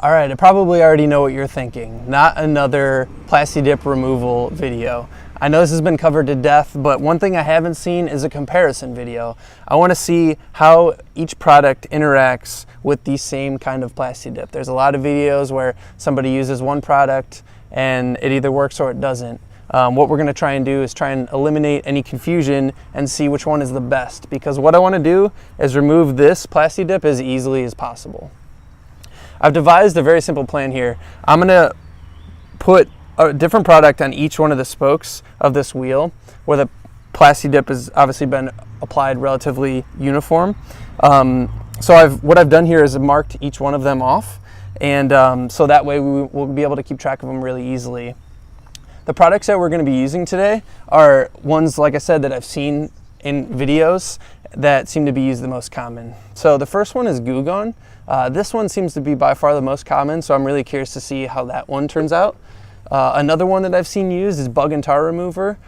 All right, I probably already know what you're thinking. Not another Plasti Dip removal video. I know this has been covered to death, but one thing I haven't seen is a comparison video. I want to see how each product interacts with the same kind of Plasti Dip. There's a lot of videos where somebody uses one product and it either works or it doesn't. What we're going to try and do is try and eliminate any confusion and see which one is the best, because what I want to do is remove this Plasti Dip as easily as possible. I've devised a very simple plan here. I'm going to put a different product on each one of the spokes of this wheel where the Plasti Dip has obviously been applied relatively uniform. So what I've done here is marked each one of them off, and so that way we will be able to keep track of them really easily. The products that we're going to be using today are ones, like I said, that I've seen in videos that seem to be used the most common. So the first one is Goo Gone. This one seems to be by far the most common, so I'm really curious to see how that one turns out. Another one that I've seen used is Bug and Tar Remover.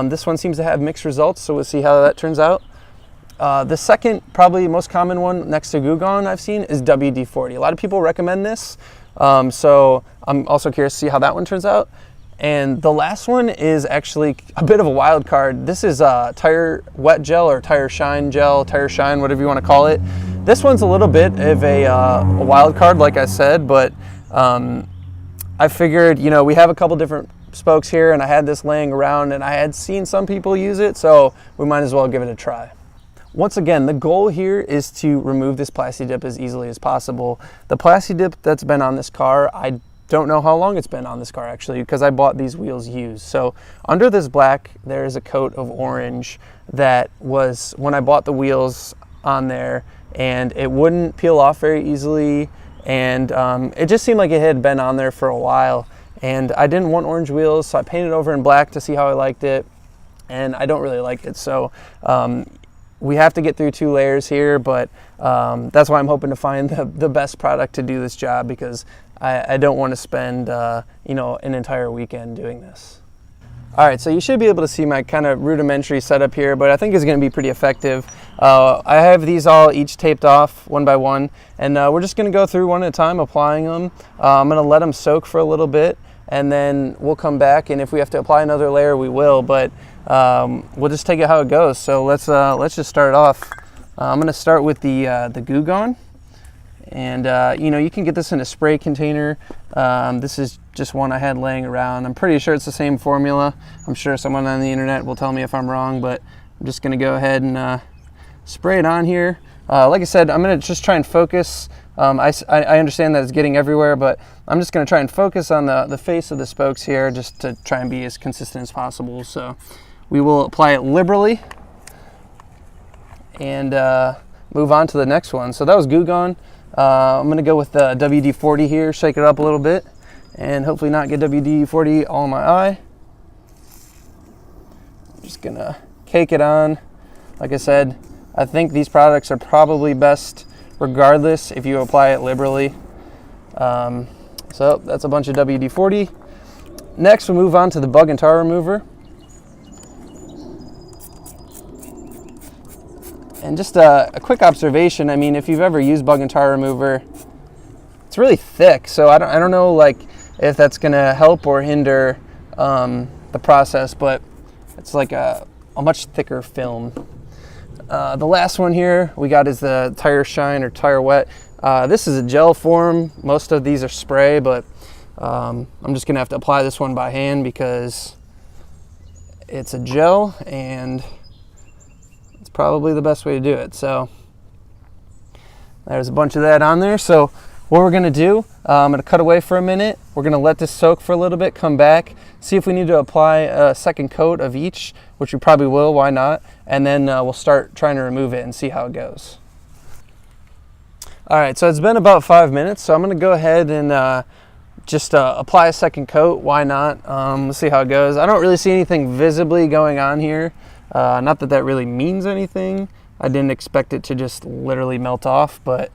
This one seems to have mixed results, so we'll see how that turns out. The second, probably most common one next to Goo Gone I've seen is WD-40. A lot of people recommend this, so I'm also curious to see how that one turns out. And the last one is actually a bit of a wild card. This is Tire Wet Gel or Tire Shine Gel, Tire Shine, whatever you want to call it. This one's a little bit of a wild card, like I said, but I figured, you know, we have a couple different spokes here and I had this laying around and I had seen some people use it, so we might as well give it a try. Once again, the goal here is to remove this Plasti Dip as easily as possible. The Plasti Dip that's been on this car, I don't know how long it's been on this car actually, because I bought these wheels used. So under this black, there is a coat of orange that was when I bought the wheels on there, and it wouldn't peel off very easily, and it just seemed like it had been on there for a while, and I didn't want orange wheels, so I painted over in black to see how I liked it, and I don't really like it. So we have to get through 2 layers here, but that's why I'm hoping to find the best product to do this job, because I don't want to spend you know, an entire weekend doing this. All right, so you should be able to see my kind of rudimentary setup here, but I think it's going to be pretty effective. I have these all each taped off one by one, and we're just going to go through one at a time applying them. I'm going to let them soak for a little bit, and then we'll come back, and if we have to apply another layer, we will, but we'll just take it how it goes. So let's just start off. I'm going to start with the Goo Gone. And you know, you can get this in a spray container. This is just one I had laying around. I'm pretty sure it's the same formula. I'm sure someone on the internet will tell me if I'm wrong, but I'm just going to go ahead and spray it on here. Like I said, I'm going to just try and focus. I understand that it's getting everywhere, but I'm just going to try and focus on the face of the spokes here, just to try and be as consistent as possible. So we will apply it liberally and move on to the next one. So that was Goo Gone. I'm going to go with the WD-40 here, shake it up a little bit, and hopefully not get WD-40 all in my eye. I'm just going to cake it on. Like I said, I think these products are probably best regardless if you apply it liberally. So that's a bunch of WD-40. Next, we'll move on to the Bug and Tar Remover. And just a quick observation, I mean, if you've ever used Bug and Tar Remover, it's really thick, so I don't know like if that's going to help or hinder the process, but it's like a much thicker film. The last one here we got is the Tire Shine or Tire Wet. This is a gel form. Most of these are spray, but I'm just going to have to apply this one by hand because it's a gel and probably the best way to do it. So there's a bunch of that on there. So what we're going to do, I'm going to cut away for a minute. We're going to let this soak for a little bit, come back, see if we need to apply a second coat of each, which we probably will, why not, and then we'll start trying to remove it and see how it goes. All right, so it's been about 5 minutes, so I'm going to go ahead and just apply a second coat. Why not? Let's see how it goes. I don't really see anything visibly going on here. Not that that really means anything. I didn't expect it to just literally melt off, but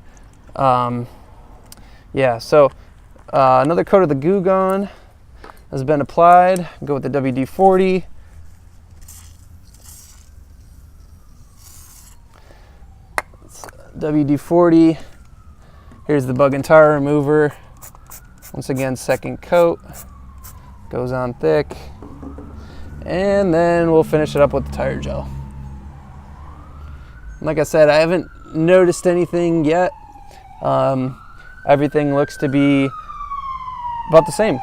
yeah, so another coat of the Goo Gone has been applied. Go with the WD-40. WD-40. Here's the Bug and Tar Remover. Once again, second coat, goes on thick, and then we'll finish it up with the tire gel. Like I said, I haven't noticed anything yet. Everything looks to be about the same.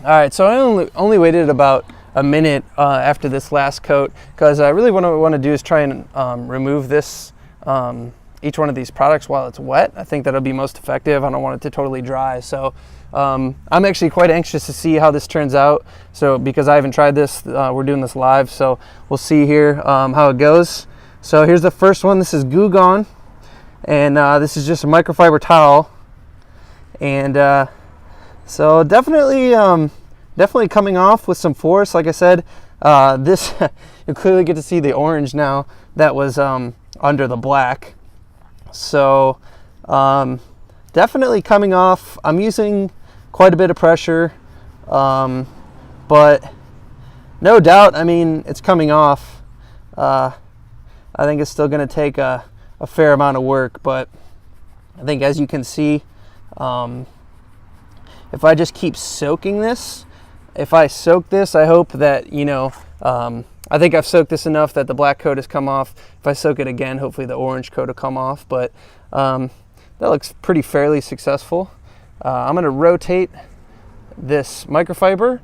All right, so I only waited about a minute after this last coat, because I really what I want to do is try and remove this each one of these products while it's wet. I think that'll be most effective. I don't want it to totally dry. So I'm actually quite anxious to see how this turns out. So because I haven't tried this, we're doing this live, so we'll see here how it goes. So here's the first one. This is Goo Gone, and this is just a microfiber towel, and so definitely coming off with some force. Like I said, this you clearly get to see the orange now that was under the black. So definitely coming off. I'm using quite a bit of pressure, but no doubt, I mean, it's coming off. I think it's still going to take a fair amount of work, but I think, as you can see, if I just keep soaking this, if I soak this, I hope that, you know, I think I've soaked this enough that the black coat has come off. If I soak it again, hopefully the orange coat will come off, but that looks pretty fairly successful. I'm going to rotate this microfiber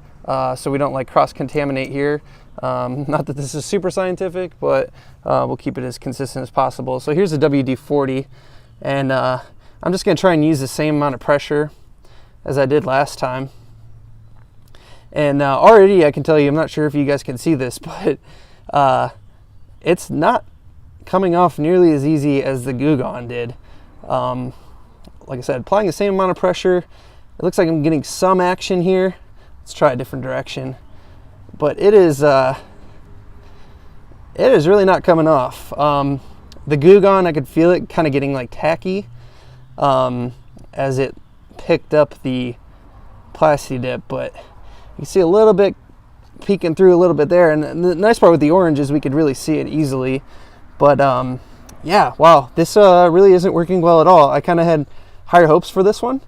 so we don't like cross-contaminate here. Not that this is super scientific, but we'll keep it as consistent as possible. So here's the WD-40, and I'm just going to try and use the same amount of pressure as I did last time. And already I can tell you, I'm not sure if you guys can see this, but it's not coming off nearly as easy as the Goo Gone did. Like I said, applying the same amount of pressure. It looks like I'm getting some action here. Let's try a different direction. But it is really not coming off. The Goo Gone, I could feel it kind of getting like tacky as it picked up the Plasti Dip, but you can see a little bit peeking through a little bit there. And the nice part with the orange is we could really see it easily. But yeah, wow, this really isn't working well at all. I kind of had higher hopes for this one,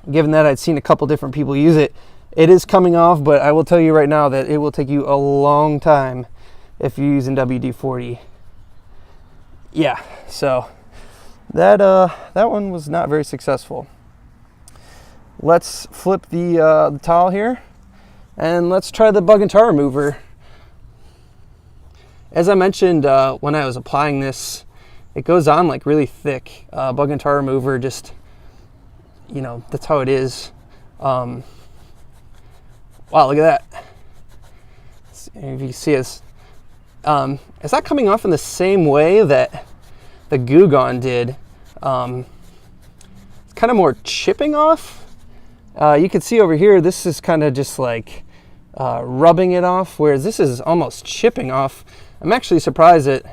given that I'd seen a couple different people use it. It is coming off, but I will tell you right now that it will take you a long time if you're using WD-40. Yeah, so that one was not very successful. Let's flip the towel here, and let's try the bug and tar remover. As I mentioned when I was applying this, it goes on like really thick. Bug and tar remover, just, you know, that's how it is. Wow, look at that. If you see it's not coming off in the same way that the Goo Gone did. It's kind of more chipping off. You can see over here, this is kind of just like rubbing it off, whereas this is almost chipping off. I'm actually surprised that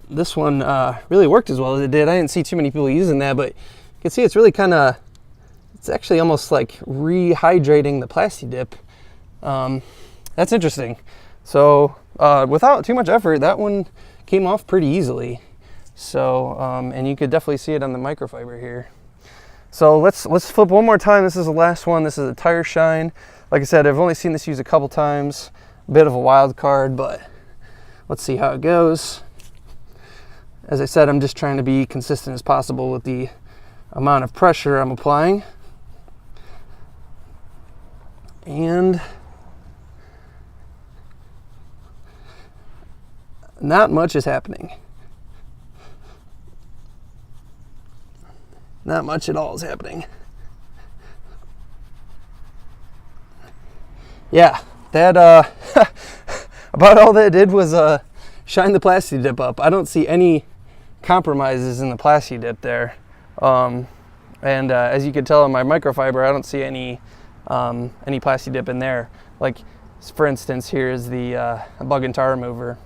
this one really worked as well as it did. I didn't see too many people using that, but you can see it's really kind of, it's actually almost like rehydrating the Plasti Dip. That's interesting. So without too much effort, that one came off pretty easily. So and you could definitely see it on the microfiber here. So let's flip one more time. This is the last one. This is a tire shine. Like I said, I've only seen this used a couple times. A bit of a wild card, but let's see how it goes. As I said, I'm just trying to be consistent as possible with the amount of pressure I'm applying. And not much is happening. Not much at all is happening. Yeah, that about all that did was shine the Plasti Dip up. I don't see any compromises in the Plasti Dip there. And as you can tell in my microfiber, I don't see any Plasti Dip in there. Like, for instance, here is the bug and tar remover.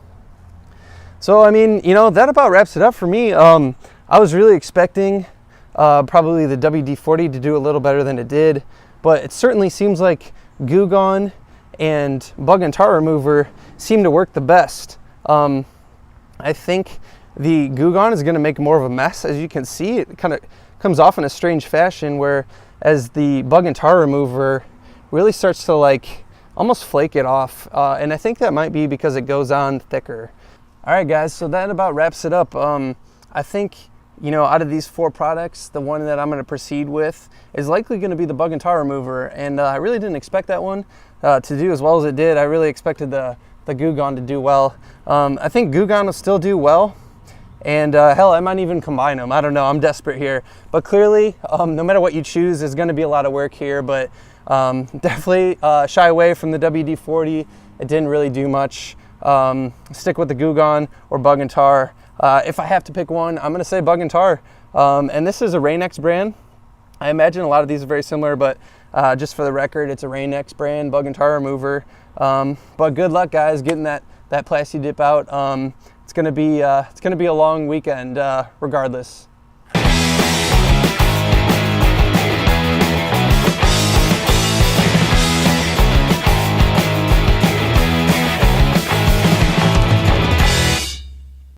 So, I mean, you know, that about wraps it up for me. I was really expecting probably the WD-40 to do a little better than it did, but it certainly seems like Goo Gone and bug and tar remover seem to work the best. I think the Goo Gone is going to make more of a mess. As you can see, it kind of comes off in a strange fashion, where as the bug and tar remover really starts to like almost flake it off, and I think that might be because it goes on thicker. All right guys, so that about wraps it up. I think, you know, out of these 4 products, the one that I'm going to proceed with is likely going to be the bug and tar remover, and I really didn't expect that one to do as well as it did. I really expected the Goo Gone to do well. I think Goo Gone will still do well, and hell, I might even combine them. I don't know, I'm desperate here. But clearly, no matter what you choose, there's going to be a lot of work here, but definitely shy away from the WD-40. It didn't really do much. Stick with the Goo Gone or bug and tar. If I have to pick one, I'm going to say bug and tar. And this is a Rain-X brand. I imagine a lot of these are very similar, but just for the record, it's a Rain-X brand bug and tar remover. But good luck, guys, getting that Plasti Dip out. It's gonna be a long weekend, regardless.